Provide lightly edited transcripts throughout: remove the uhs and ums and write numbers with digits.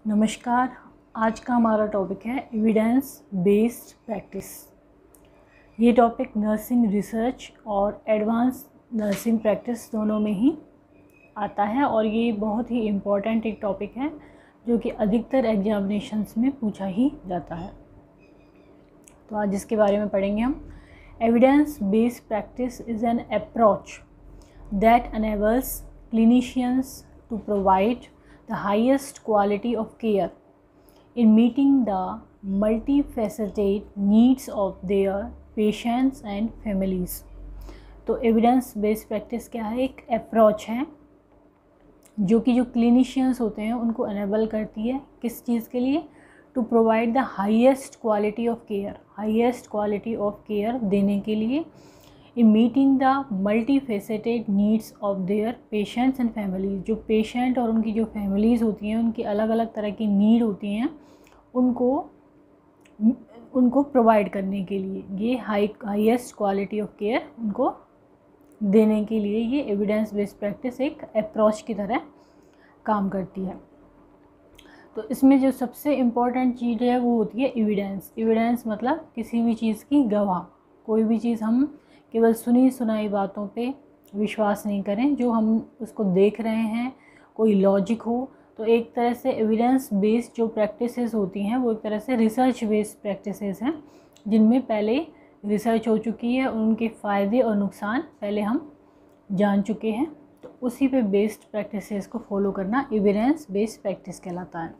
नमस्कार। आज का हमारा टॉपिक है एविडेंस बेस्ड प्रैक्टिस। ये टॉपिक नर्सिंग रिसर्च और एडवांस नर्सिंग प्रैक्टिस दोनों में ही आता है और ये बहुत ही इम्पॉर्टेंट एक टॉपिक है जो कि अधिकतर एग्जामिनेशंस में पूछा ही जाता है। तो आज इसके बारे में पढ़ेंगे हम। Evidence based practice is an approach that enables clinicians to provide the highest quality of care in meeting the multifaceted needs of their patients and families। तो एविडेंस बेस्ड प्रैक्टिस क्या है? एक अप्रोच है जो क्लिनिशियंस होते हैं उनको enable करती है किस चीज़ के लिए? To provide the highest quality of care, highest quality of care देने के लिए in meeting the multifaceted needs of their patients and families. जो पेशेंट और उनकी जो फैमिलीज़ होती हैं उनकी अलग अलग तरह की नीड होती हैं, उनको प्रोवाइड करने के लिए ये हाईएस्ट क्वालिटी ऑफ केयर उनको देने के लिए ये एविडेंस बेस्ड प्रैक्टिस एक अप्रोच की तरह काम करती है। तो इसमें जो सबसे इम्पॉर्टेंट चीज़ है वो होती है एविडेंस। एविडेंस मतलब किसी भी चीज़ की गवाह। कोई भी चीज़ हम केवल सुनी सुनाई बातों पे विश्वास नहीं करें, जो हम उसको देख रहे हैं कोई लॉजिक हो। तो एक तरह से एविडेंस बेस्ड जो प्रैक्टिसेस होती हैं वो एक तरह से रिसर्च बेस्ड प्रैक्टिसेस हैं जिनमें पहले रिसर्च हो चुकी है और उनके फ़ायदे और नुकसान पहले हम जान चुके हैं। तो उसी पे बेस्ड प्रैक्टिसेस को फॉलो करना एविडेंस बेस्ड प्रैक्टिस कहलाता है।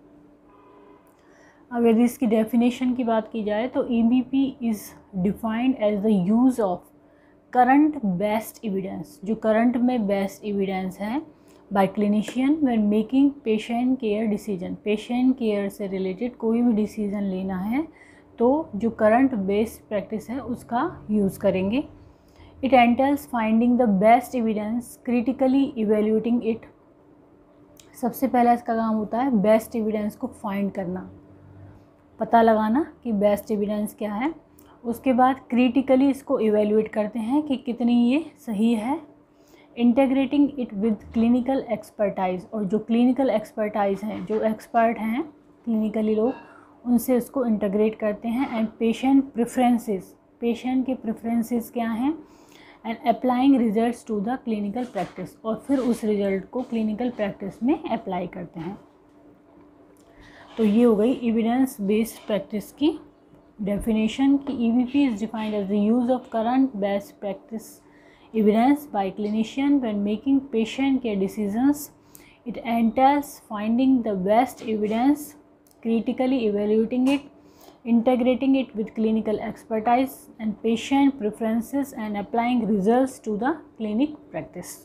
अब यदि इसकी डेफिनेशन की बात की जाए तो EBP is defined as the use of current best evidence. जो करंट में बेस्ट एविडेंस है by clinician when making patient care decision. Patient care से रिलेटेड कोई भी डिसीजन लेना है तो जो करंट बेस्ड प्रैक्टिस है उसका यूज़ करेंगे। It एंटेल्स finding the best evidence, critically evaluating it. सबसे पहला इसका काम होता है बेस्ट एविडेंस को फाइंड करना, पता लगाना कि बेस्ट एविडेंस क्या है। उसके बाद क्रिटिकली इसको इवेल्यूएट करते हैं कि कितनी ये सही है। Integrating it with clinical expertise, और जो क्लिनिकल एक्सपर्टाइज हैं, जो एक्सपर्ट हैं क्लिनिकली लोग, उनसे इसको इंटीग्रेट करते हैं। एंड पेशेंट प्रेफरेंसेस, पेशेंट के प्रेफरेंसेस क्या हैं, and applying results to the clinical practice, और फिर उस रिजल्ट को क्लिनिकल प्रैक्टिस में अप्लाई करते हैं। तो ये हो गई एविडेंस बेस्ड प्रैक्टिस की डेफिनेशन की। EBP is defined as the use of current best practice evidence by clinician when making patient care decisions. It entails finding the best evidence, critically evaluating it, integrating it with clinical expertise and patient preferences, and applying results to the clinic practice.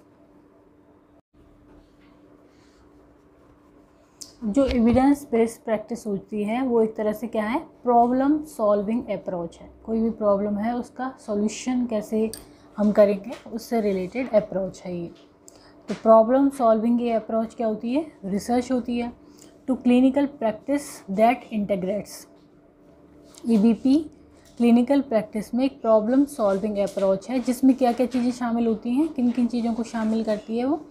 जो evidence based practice होती है वो एक तरह से क्या है? Problem solving approach है। कोई भी प्रॉब्लम है उसका सॉल्यूशन कैसे हम करेंगे उससे रिलेटेड अप्रोच है ये। तो प्रॉब्लम सॉल्विंग ये अप्रोच क्या होती है? रिसर्च होती है। To clinical practice that integrates. EBP clinical practice में एक प्रॉब्लम सॉल्विंग अप्रोच है जिसमें क्या क्या चीज़ें शामिल होती हैं, किन किन चीज़ों को शामिल करती है वो?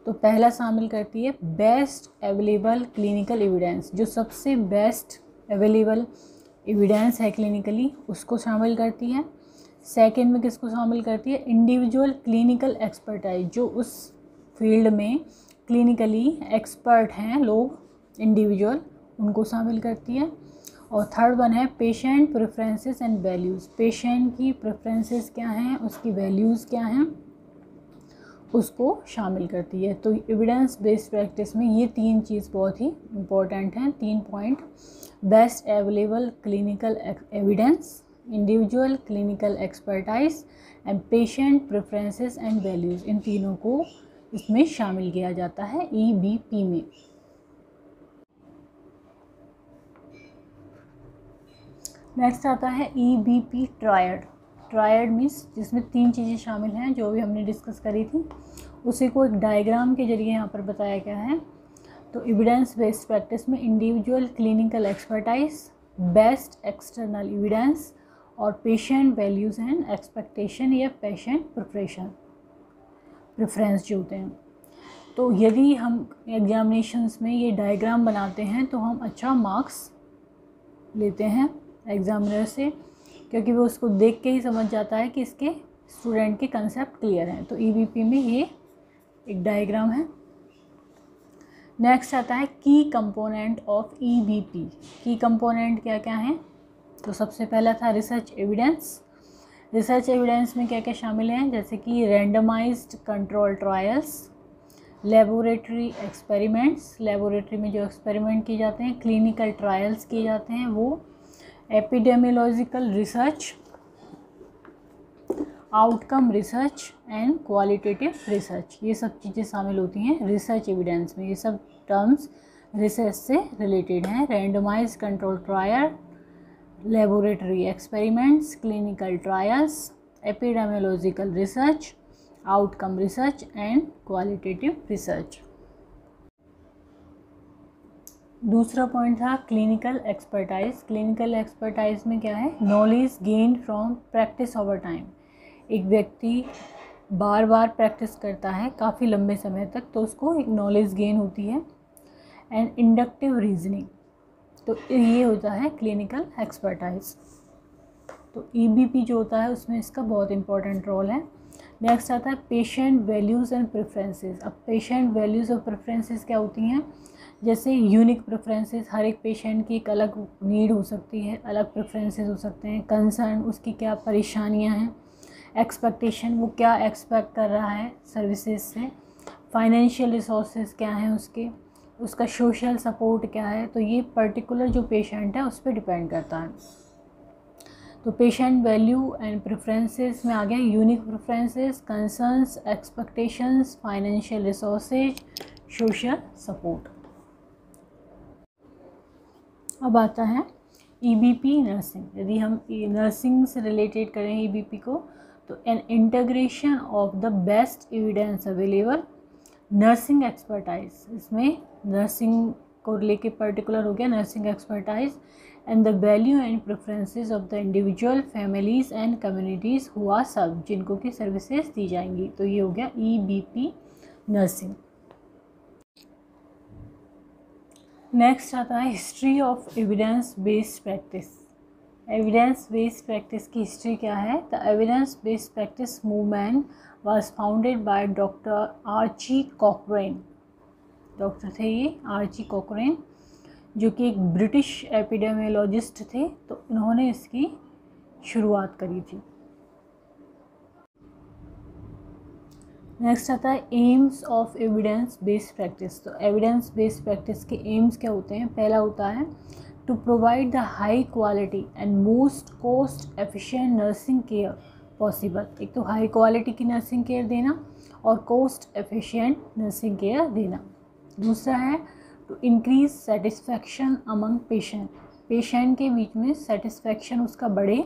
तो पहला शामिल करती है बेस्ट अवेलेबल क्लिनिकल एविडेंस। जो सबसे बेस्ट अवेलेबल एविडेंस है क्लिनिकली उसको शामिल करती है। सेकंड में किसको शामिल करती है? Individual clinical expertise. जो उस फील्ड में क्लिनिकली एक्सपर्ट हैं लोग, इंडिविजुअल, उनको शामिल करती है। और थर्ड वन है patient preferences and values. Patient की प्रेफरेंसेस क्या हैं, उसकी वैल्यूज़ क्या हैं, उसको शामिल करती है। तो एविडेंस बेस्ड प्रैक्टिस में ये तीन चीज़ बहुत ही इम्पोर्टेंट हैं, 3 point. Best available clinical evidence, individual clinical expertise and patient preferences and values. इन तीनों को इसमें शामिल किया जाता है EBP में। नेक्स्ट आता है EBP ट्रायड। ट्रायड मीन्स जिसमें 3 चीज़ें शामिल हैं जो भी हमने डिस्कस करी थी, उसी को एक डायग्राम के जरिए यहाँ पर बताया गया है। तो एविडेंस बेस्ड प्रैक्टिस में individual clinical expertise, best external evidence और पेशेंट वैल्यूज़ एंड एक्सपेक्टेशन या पेशेंट प्रेफरेंस जो होते हैं। तो यदि हम एग्जामिनेशंस में ये डायग्राम बनाते हैं तो हम अच्छा मार्क्स लेते हैं एग्जामिनर से, क्योंकि वो उसको देख के ही समझ जाता है कि इसके स्टूडेंट के कंसेप्ट क्लियर हैं। तो ईबीपी में ये एक डायग्राम है। नेक्स्ट आता है की कंपोनेंट ऑफ ईबीपी। की कंपोनेंट क्या क्या हैं? तो सबसे पहला था रिसर्च एविडेंस। रिसर्च एविडेंस में क्या क्या शामिल हैं? जैसे कि randomised control trials, laboratory experiments, laboratory में जो एक्सपेरिमेंट किए जाते हैं, क्लिनिकल ट्रायल्स किए जाते हैं वो, epidemiological research, outcome research and qualitative research, ये सब चीज़ें शामिल होती हैं रिसर्च एविडेंस में। ये सब टर्म्स रिसर्च से रिलेटेड हैं। Randomised control trial, laboratory experiments, clinical trials, epidemiological research, outcome research and qualitative research. दूसरा पॉइंट था क्लिनिकल एक्सपर्टाइज। क्लिनिकल एक्सपर्टाइज में क्या है? Knowledge gained from practice over time. एक व्यक्ति बार बार प्रैक्टिस करता है काफ़ी लंबे समय तक, तो उसको एक नॉलेज गेन होती है। एंड इंडक्टिव रीजनिंग, तो ये होता है क्लिनिकल एक्सपर्टाइज। तो ईबीपी जो होता है उसमें इसका बहुत इंपॉर्टेंट रोल है। नेक्स्ट आता है पेशेंट वैल्यूज़ एंड प्रेफरेंसेस। अब पेशेंट वैल्यूज़ और प्रेफरेंसेस क्या होती हैं? जैसे यूनिक प्रेफरेंसेस, हर एक पेशेंट की एक अलग नीड हो सकती है, अलग प्रेफरेंसेस हो सकते हैं। कंसर्न, उसकी क्या परेशानियां हैं। एक्सपेक्टेशन, वो क्या एक्सपेक्ट कर रहा है सर्विसेज से। फाइनेंशियल रिसोर्सेज क्या हैं उसके, उसका सोशल सपोर्ट क्या है। तो ये पर्टिकुलर जो पेशेंट है उस पर डिपेंड करता है। तो पेशेंट वैल्यू एंड प्रेफरेंसेस में आ गया unique preferences, concerns, expectations, financial resources, social support. अब आता है ईबीपी नर्सिंग। यदि हम नर्सिंग से रिलेटेड करें ईबीपी को, तो an integration of the best evidence available, nursing expertise, इसमें नर्सिंग को लेके पर्टिकुलर हो गया nursing expertise, and the value and preferences of the individual, families and communities who are serve, जिनको की सर्विसेज दी जाएंगी। तो ये हो गया ईबीपी नर्सिंग। नेक्स्ट आता है history of evidence based practice. Evidence based practice की हिस्ट्री क्या है? The evidence based practice movement was founded by doctor Archie Cochrane. Doctor थे ये आर्ची कॉकरेन, जो कि एक ब्रिटिश एपिडेमियोलॉजिस्ट थे। तो उन्होंने इसकी शुरुआत करी थी। नेक्स्ट आता है aims of evidence based practice. तो एविडेंस बेस्ड प्रैक्टिस के एम्स क्या होते हैं? पहला होता है to provide the high quality and most cost efficient nursing care possible. एक तो हाई क्वालिटी की नर्सिंग केयर देना और कॉस्ट एफिशिएंट नर्सिंग केयर देना। दूसरा है to increase satisfaction among patient. Patient के बीच में सेटिस्फैक्शन उसका बढ़े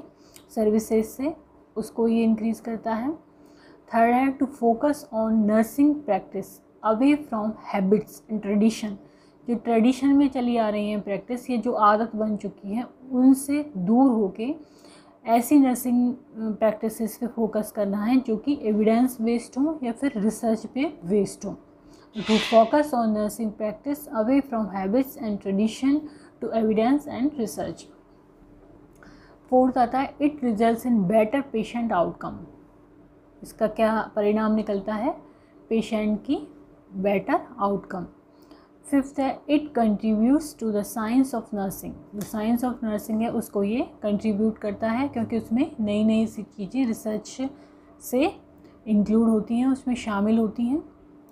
सर्विसेज से, उसको ये इंक्रीज़ करता है। थर्ड है to focus on nursing practice away from habits and tradition. जो ट्रेडिशन में चली आ रही हैं प्रैक्टिस, ये जो आदत बन चुकी है, उनसे दूर होके ऐसी नर्सिंग प्रैक्टिसेस पे फोकस करना है जो कि एविडेंस बेस्ड हो या फिर रिसर्च पे बेस्ड हो। To focus on nursing practice away from habits and tradition to evidence and research. Fourth आता है it results in better patient outcome. इसका क्या परिणाम निकलता है? पेशेंट की बेटर आउटकम। फिफ्थ है it contributes to the science of nursing. जो साइंस ऑफ नर्सिंग है उसको ये कंट्रीब्यूट करता है, क्योंकि उसमें नई नई सी चीज़ें रिसर्च से इंक्लूड होती हैं, उसमें शामिल होती हैं।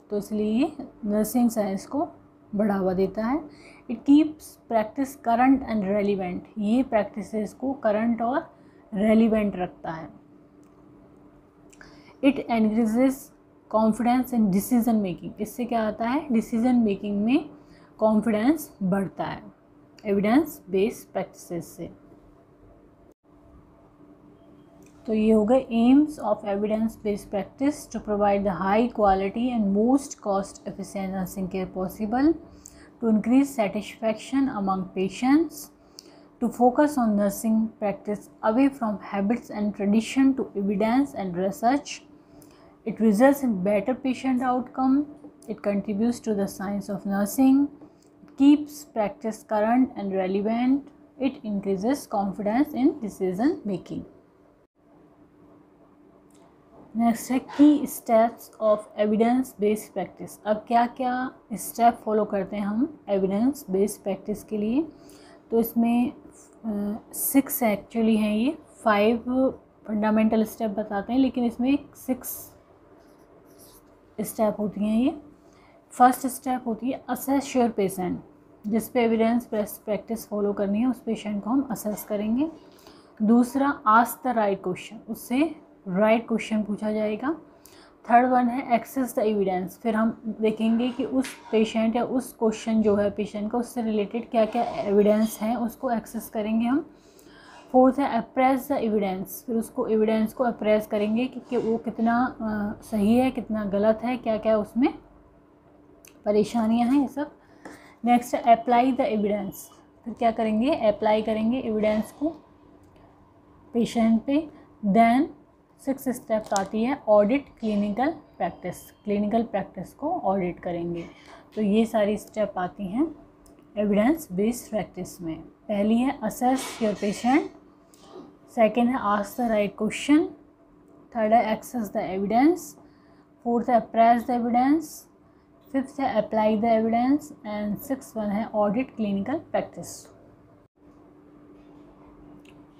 तो इसलिए ये नर्सिंग साइंस को बढ़ावा देता है। It keeps practice current and relevant. ये प्रैक्टिसेस को करंट और रेलिवेंट रखता है। It encourages confidence in decision making. इससे क्या आता है? डिसीजन मेकिंग में कॉन्फिडेंस बढ़ता है एविडेंस बेस्ड प्रैक्टिसेस से। तो ये हो गए aims of evidence based practice to provide the high quality and most cost efficient nursing care possible, to increase satisfaction among patients, to focus on nursing practice away from habits and tradition to evidence and research. It results in better patient outcome. It contributes to the science of nursing. It keeps practice current and relevant. It increases confidence in decision making. Next है की steps of evidence based practice. अब क्या क्या step follow करते हैं हम evidence based practice के लिए, तो इसमें 6 एक्चुअली हैं, ये 5 फंडामेंटल स्टेप बताते हैं, लेकिन इसमें 6 स्टेप होती हैं ये। फर्स्ट स्टेप होती है असेस योर पेशेंट, जिस पे एविडेंस बेस्ड प्रैक्टिस फॉलो करनी है उस पेशेंट को हम असेस करेंगे। दूसरा आस्क द राइट क्वेश्चन, उससे राइट क्वेश्चन पूछा जाएगा। थर्ड वन है एक्सेस द एविडेंस, फिर हम देखेंगे कि उस पेशेंट या उस क्वेश्चन जो है पेशेंट का उससे रिलेटेड क्या क्या एविडेंस हैं उसको एक्सेस करेंगे हम। फोर्थ है अप्रेस द एविडेंस, फिर उसको एविडेंस को अप्रेस करेंगे कि वो कितना सही है कितना गलत है, क्या क्या उसमें परेशानियां हैं, ये सब। नेक्स्ट है अप्लाई द एविडेंस, फिर क्या करेंगे अप्लाई करेंगे एविडेंस को पेशेंट पे। देन 6 स्टेप्स आती है audit clinical practice, clinical practice को ऑडिट करेंगे। तो ये सारी स्टेप आती हैं एविडेंस बेस्ड प्रैक्टिस में। पहली है असेस योर पेशेंट, सेकेंड है ask the right question, third है एक्सेस द एविडेंस, फोर्थ है अप्रेस द एविडेंस, फिफ्थ है apply the evidence and 6th one है ऑडिट क्लिनिकल प्रैक्टिस।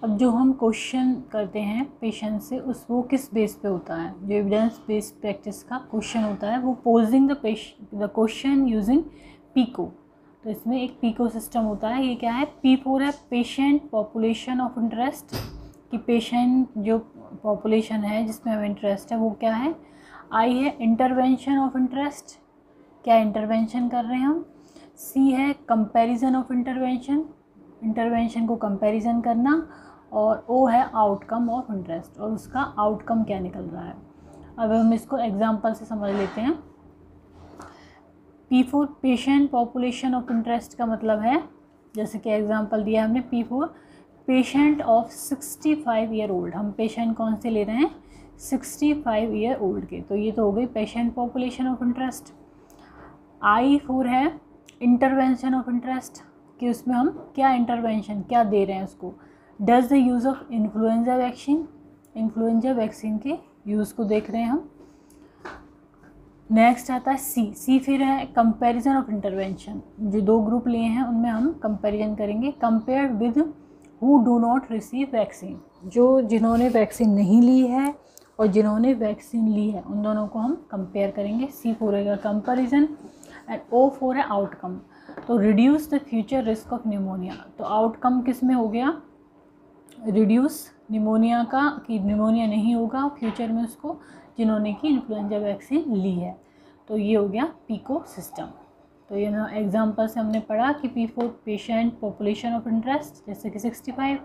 अब जो हम क्वेश्चन करते हैं पेशेंट से वो किस बेस पे होता है, जो एविडेंस बेस्ड प्रैक्टिस का क्वेश्चन होता है वो posing the question using PICO. तो इसमें एक पीको सिस्टम होता है। ये क्या है, P4 है पेशेंट पॉपुलेशन ऑफ इंटरेस्ट, कि पेशेंट जो पॉपुलेशन है जिसमें हमें इंटरेस्ट है वो क्या है। I है इंटरवेंशन ऑफ इंटरेस्ट, क्या इंटरवेंशन कर रहे हैं हम। C है कंपैरिजन ऑफ इंटरवेंशन, इंटरवेंशन को कंपैरिजन करना। और O है आउटकम ऑफ इंटरेस्ट, और उसका आउटकम क्या निकल रहा है। अब हम इसको एग्जांपल से समझ लेते हैं। P4 patient population of interest का मतलब है, जैसे कि एग्जांपल दिया हमने P4 patient of 65 year old, हम पेशेंट कौन से ले रहे हैं 65 ईयर ओल्ड के, तो ये तो हो गई patient population of interest. I4 है इंटरवेंशन ऑफ इंटरेस्ट, कि उसमें हम क्या इंटरवेंशन क्या दे रहे हैं उसको। Does the use of influenza vaccine, influenza vaccine के यूज़ को देख रहे हैं हम। नेक्स्ट आता है सी फिर है कंपैरिजन ऑफ इंटरवेंशन, जो 2 ग्रुप लिए हैं उनमें हम कंपैरिजन करेंगे। Compared with who do not receive vaccine, जो जिन्होंने वैक्सीन नहीं ली है और जिन्होंने वैक्सीन ली है उन दोनों को हम कंपेयर करेंगे। C4 है कंपैरिजन एंड O4 है आउटकम। तो reduce the future risk of pneumonia, तो आउटकम किस में हो गया रिड्यूस निमोनिया का, कि निमोनिया नहीं होगा फ्यूचर में उसको जिन्होंने की इन्फ्लुएंजा वैक्सीन ली है। तो ये हो गया पीको सिस्टम। तो ये ना एग्जांपल से हमने पढ़ा कि P4 patient population of interest जैसे कि 65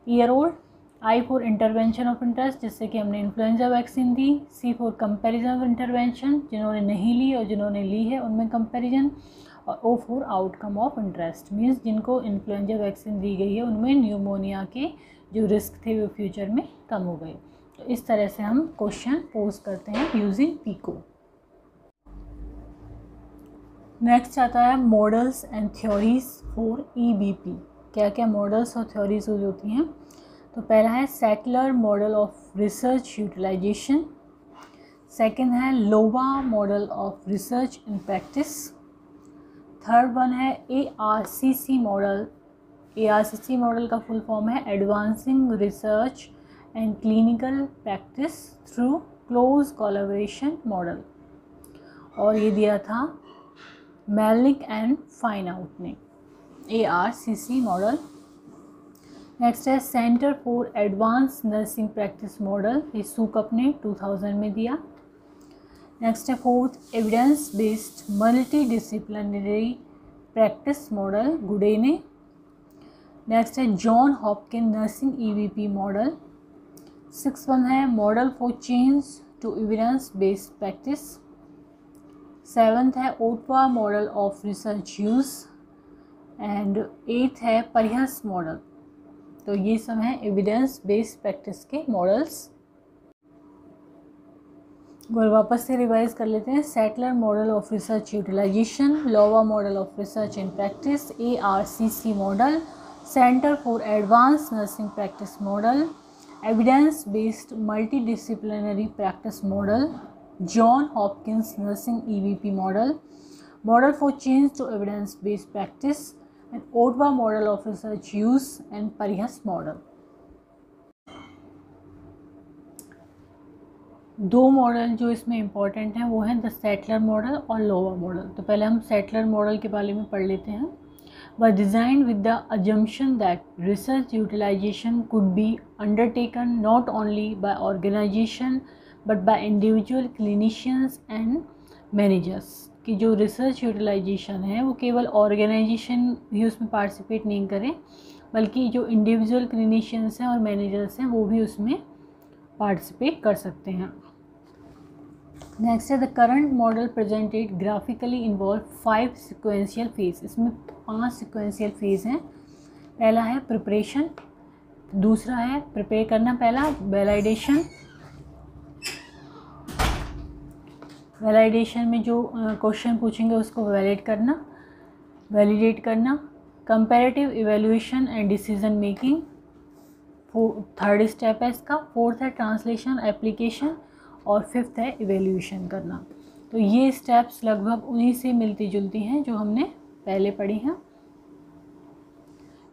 year old, I4 intervention of interest जिससे कि हमने influenza vaccine the, C4 comparison of intervention जिन्होंने नहीं ली और जिन्होंने ली है उनमें कंपैरिजन, और O4 outcome of interest means जिनको इन्फ्लुएंजा वैक्सीन दी गई है उनमें न्यूमोनिया के जो रिस्क थे वो फ्यूचर में कम हो गए। तो इस तरह से हम क्वेश्चन पोज करते हैं यूजिंग पीको। नेक्स्ट आता है models and theories for EBP, क्या क्या मॉडल्स और थ्योरीज यूज होती हैं। तो पहला है Stetler model of research utilisation, second है Iowa model of research in practice, third one है ARCC मॉडल। ARCC मॉडल का फुल फॉर्म है advancing research and clinical practice through close collaboration model, और ये दिया था मेलिक एंड फाइनआउट ने ARCC मॉडल। नेक्स्ट है centre for advance nursing practice model, ये सूकअप ने 2000 में दिया। नेक्स्ट है fourth evidence based multi disciplinary practice model, गुडे ने। नेक्स्ट है John Hopkin nursing EBP model. 6th one है model for change to evidence based practice. 7th है Ottawa model of research use and 8th है PARIHS model. तो ये सब हैं एविडेंस बेस्ड प्रैक्टिस के मॉडल्स। और वापस से रिवाइज कर लेते हैं। Stetler model of research utilization, Iowa model of research in practice, ARCC model, centre for advance nursing practice model, evidence based multidisciplinary practice model, John Hopkins nursing EVP model, model for change to evidence based practice, and Ottawa model of research use and PARIHS model. दो model जो इसमें important हैं वो हैं the settler model और लोवा model. तो पहले हम सेटलर मॉडल के बारे में पढ़ लेते हैं। वह design with the assumption that research utilisation could be undertaken not only by organisation but by individual clinicians and managers. कि जो रिसर्च यूटिलाइजेशन है वो केवल ऑर्गेनाइजेशन भी उसमें पार्टिसिपेट नहीं करें, बल्कि जो इंडिविजुअल क्लिनिशियंस हैं और मैनेजर्स हैं वो भी उसमें पार्टिसिपेट कर सकते हैं। नेक्स्ट है the current model presented graphically involve 5 sequential phase. इसमें 5 सिक्वेंशियल फेज हैं। पहला है प्रिपरेशन, दूसरा है प्रिपेयर करना, पहला वैलिडेशन। वैलिडेशन में जो क्वेश्चन पूछेंगे उसको वैलिडेट करना, comparative evaluation and decision making, third step है इसका। फोर्थ है ट्रांसलेशन एप्लीकेशन, और फिफ्थ है इवैल्यूएशन करना। तो ये स्टेप्स लगभग उन्हीं से मिलती जुलती हैं जो हमने पहले पढ़ी हैं,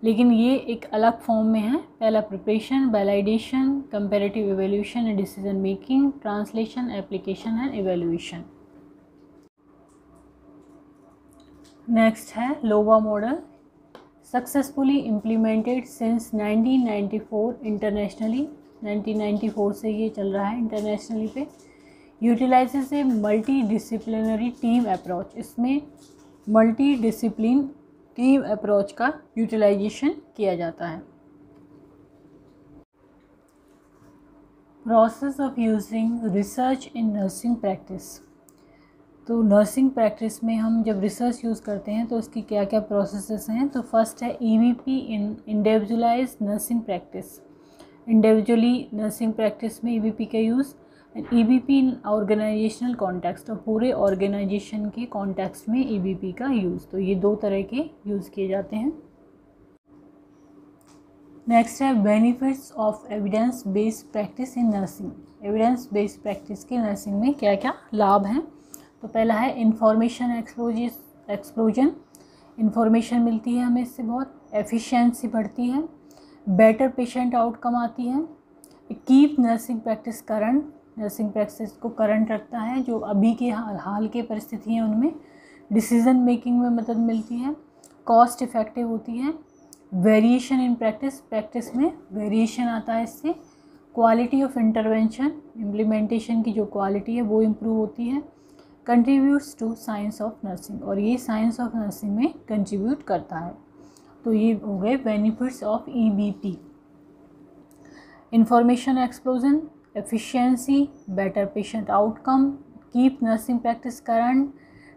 लेकिन ये एक अलग फॉर्म में है। पहला preparation, validation, comparative evaluation and decision making, translation application and evaluation. Next है Iowa model, successfully implemented since 1994 internationally. 1994 से ये चल रहा है इंटरनेशनली पे। Utilizes a multi disciplinary team approach. इसमें मल्टी डिसिप्लिन टीम अप्रोच का यूटिलाइजेशन किया जाता है। Process of using research in nursing practice. तो नर्सिंग प्रैक्टिस में हम जब रिसर्च यूज़ करते हैं तो उसकी क्या क्या प्रोसेसेस हैं। तो फर्स्ट है EVP in individualize nursing practice. Individually nursing practice में EVP का use, and EVP in organizational context, तो पूरे ऑर्गेनाइजेशन के कॉन्टेक्स्ट में EVP का यूज़। तो ये दो तरह के यूज़ किए जाते हैं। नेक्स्ट है benefits of evidence based practice in nursing. Evidence based practice के नर्सिंग में क्या क्या लाभ हैं। तो पहला है इंफॉर्मेशन एक्सप्लोजन। इंफॉर्मेशन मिलती है हमें इससे, बहुत एफिशिएंसी बढ़ती है, बेटर पेशेंट आउटकम आती है, keep nursing practice current. Nursing practice को करंट रखता है, जो अभी के हाल के परिस्थिति हैं उनमें डिसीजन मेकिंग में मदद मिलती है, कॉस्ट इफ़ेक्टिव होती है, वेरिएशन इन प्रैक्टिस में वेरिएशन आता है इससे, क्वालिटी ऑफ इंटरवेंशन, इम्प्लीमेंटेशन की जो क्वालिटी है वो इम्प्रूव होती है, contributes to science of nursing, और ये साइंस ऑफ नर्सिंग में कंट्रीब्यूट करता है। तो ये हो गए benefits of EVP। Information explosion, efficiency, better patient outcome, keep nursing practice current,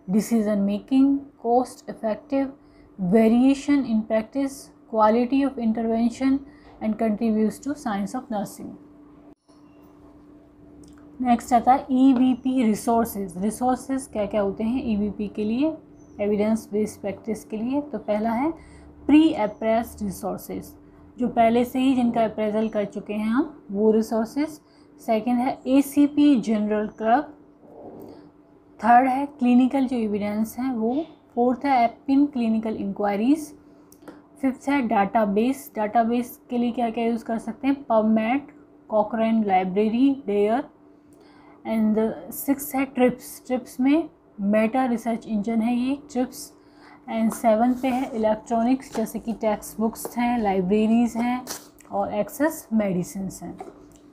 decision making, cost effective, variation in practice, quality of intervention and contributes to science of nursing. Next आता है EVP resources. Resources क्या क्या होते हैं EVP के लिए, evidence based practice के लिए। तो पहला है प्री अप्रेस्ड रिसोर्सेज, जो पहले से ही जिनका अप्रेजल कर चुके हैं हम, वो रिसोर्सेज। सेकंड है ACP जनरल क्लब। थर्ड है क्लिनिकल जो एविडेंस हैं वो। फोर्थ है एपिन क्लिनिकल इंक्वायरीज। फिफ्थ है डाटाबेस। डाटाबेस के लिए क्या क्या यूज़ कर सकते हैं, PubMed, Cochrane library, dare. And six है ट्रिप्स। ट्रिप्स में मेटा रिसर्च इंजन है ये ट्रिप्स। एंड 7 पे है इलेक्ट्रॉनिक्स, जैसे कि टेक्स्ट बुक्स हैं, लाइब्रेरीज़ हैं और एक्सेस मेडिसिन्स हैं।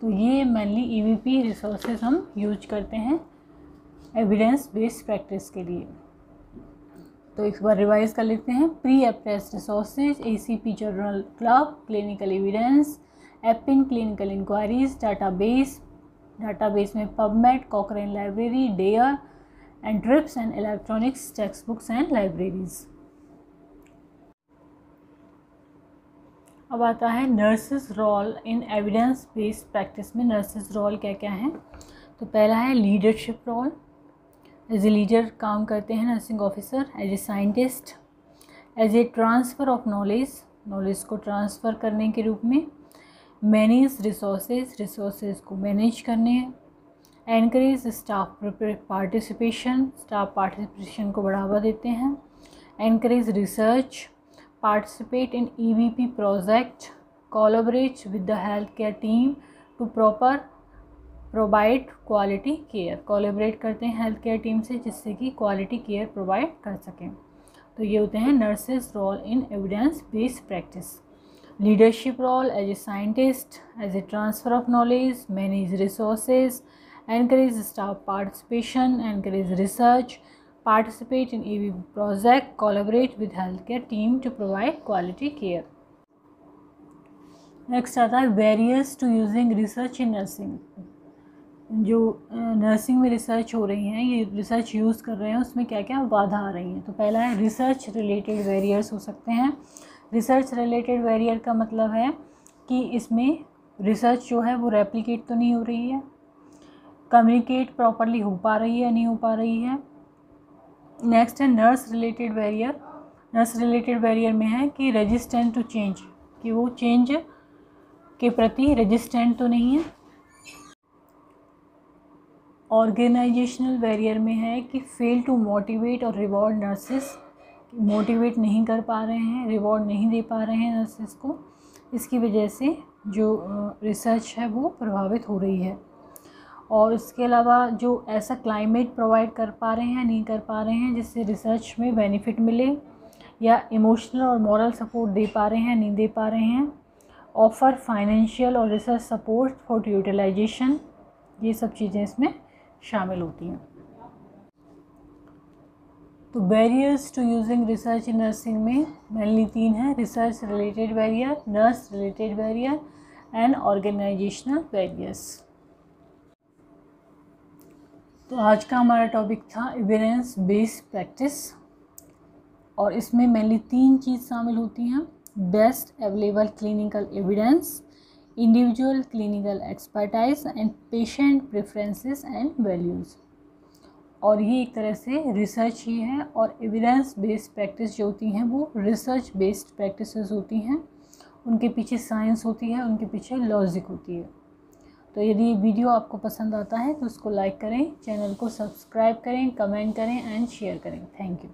तो ये मेनली EVP रिसोर्सेज हम यूज करते हैं एविडेंस बेस्ड प्रैक्टिस के लिए। तो एक बार रिवाइज कर लेते हैं। Pre appraised resources, ACP journal club, clinical evidence, एपिन क्लिनिकल इंक्वायरीज, डाटाबेस। डाटाबेस में PubMed, Cochrane library, dare and trips and electronics, text books and libraries. अब आता है nurses role in evidence based practice में। Nurses role क्या क्या है। तो पहला है leadership role. As a leader काम करते हैं nursing officer, as a scientist, as a transfer of knowledge को ट्रांसफ़र करने के रूप में, मैनेज रिसोर्सेज को मैनेज करने, एनकरेज स्टाफ पार्टिसिपेशन को बढ़ावा देते हैं, encourage research, participate in EVP project, collaborate with the health care team to provide quality care. Collaborate करते हैं हेल्थ केयर टीम से जिससे कि क्वालिटी केयर प्रोवाइड कर सकें। तो ये होते हैं nurses role in evidence based practice. Leadership role, as a scientist, as a transfer of knowledge, manage resources, encourage staff participation, encourage research, participate in EVP project, collaborate with health care team to provide quality care. Next आता है barriers to using research in nursing. जो nursing में research हो रही हैं, ये research use कर रहे हैं, उसमें क्या क्या बाधा आ रही हैं। तो पहला है रिसर्च रिलेटेड बैरियर्स हो सकते हैं। रिसर्च रिलेटेड बैरियर का मतलब है कि इसमें रिसर्च जो है वो रेप्लिकेट तो नहीं हो रही है, कम्युनिकेट प्रॉपरली हो पा रही है नहीं हो पा रही है। नेक्स्ट है nurse related barrier. Nurse related barrier में है कि रेजिस्टेंट टू चेंज, कि वो चेंज के प्रति रेजिस्टेंट तो नहीं है। ऑर्गेनाइजेशनल बैरियर में है कि फेल टू मोटिवेट और रिवॉर्ड नर्सेस, मोटिवेट नहीं कर पा रहे हैं, रिवॉर्ड नहीं दे पा रहे हैं नर्सेस को, इसकी वजह से जो रिसर्च है वो प्रभावित हो रही है। और इसके अलावा जो ऐसा क्लाइमेट प्रोवाइड कर पा रहे हैं नहीं कर पा रहे हैं जिससे रिसर्च में बेनिफिट मिले, या इमोशनल और मॉरल सपोर्ट दे पा रहे हैं नहीं दे पा रहे हैं। ऑफ़र फाइनेंशियल और रिसर्च सपोर्ट फॉर यूटिलाइजेशन, ये सब चीज़ें इसमें शामिल होती हैं। तो barriers to using research in nursing में मेनली 3 हैं: research related barrier, nurse related barrier and organisational barriers. तो आज का हमारा टॉपिक था एविडेंस बेस्ड प्रैक्टिस, और इसमें मेनली 3 चीज़ शामिल होती हैं: best available clinical evidence, individual clinical expertise and patient preferences and values. और ये एक तरह से रिसर्च ही है, और एविडेंस बेस्ड प्रैक्टिस जो होती हैं वो रिसर्च बेस्ड प्रैक्टिसेस होती हैं, उनके पीछे साइंस होती है, उनके पीछे लॉजिक होती है। तो यदि ये वीडियो आपको पसंद आता है तो उसको लाइक करें, चैनल को सब्सक्राइब करें, कमेंट करें एंड शेयर करें। Thank you.